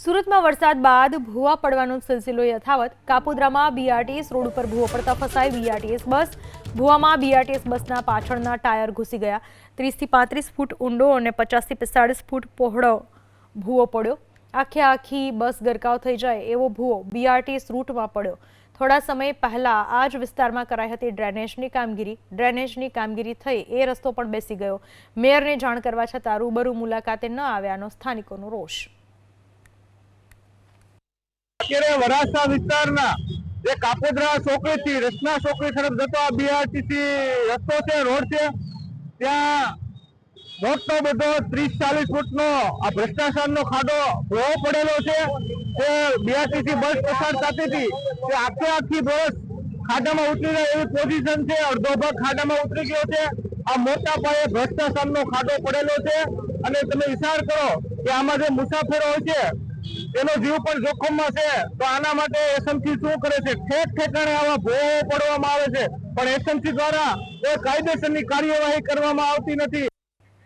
સુરતમાં વરસાદ બાદ ભૂવા પડવાનો સિલસિલો યથાવત। કાપોદ્રામાં બીઆરટીએસ રોડ ઉપર ભૂવો પડતા ફસાઈ બીઆરટીએસ બસ। ભૂવામાં બીઆરટીએસ બસના પાછળના ટાયર ઘૂસી ગયા। 30 થી 35 ફૂટ ઊંડો અને 50 થી 45 ફૂટ પહોળો ભૂવો પડ્યો। આખી બસ ગરકાવ થઈ જાય એવો ભૂવો બીઆરટીએસ રૂટમાં પડ્યો। થોડા સમય પહેલા આ જ વિસ્તારમાં કરાઈ હતી ડ્રેનેજની કામગીરી થઈ એ રસ્તો પણ બેસી ગયો। મેયરને જાણ કરવા છતાં રૂબરૂ મુલાકાતે ન આવ્યાનો સ્થાનિકોનો રોષ। વરાછા વિસ્તારના જે કાપોદ્રા ચોકડીથી રચના ચોકડી તરફ જતો આ બીઆરટીસી રસ્તો છે, રોડ છે, ત્યાં મોટો બધો 30-40 ફૂટનો આ ભ્રષ્ટાચારનો ખાડો ભોળો પડેલો છે। તે બીઆરટીસી બસ પસાર થતી હતી તે આખી બસ ખાડામાં ઉતરી જાય એવી પોઝિશન છે। અડધો ભાગ ખાડામાં ઉતરી ગયો છે। આ મોટા પાયે ભ્રષ્ટાચારનો ખાડો પડેલો છે અને તમે વિચાર કરો કે આમાં જે મુસાફરો હોય છે એનો જીવ પણ જોખમમાં છે। તો આના માટે એસએમસી શું કરે છે? ઠેક ઠેકાણે આવા ભોળો પડવામાં આવે છે, પણ એસએમસી દ્વારા કોઈ કાયદેસરની કાર્યવાહી કરવામાં આવતી નથી।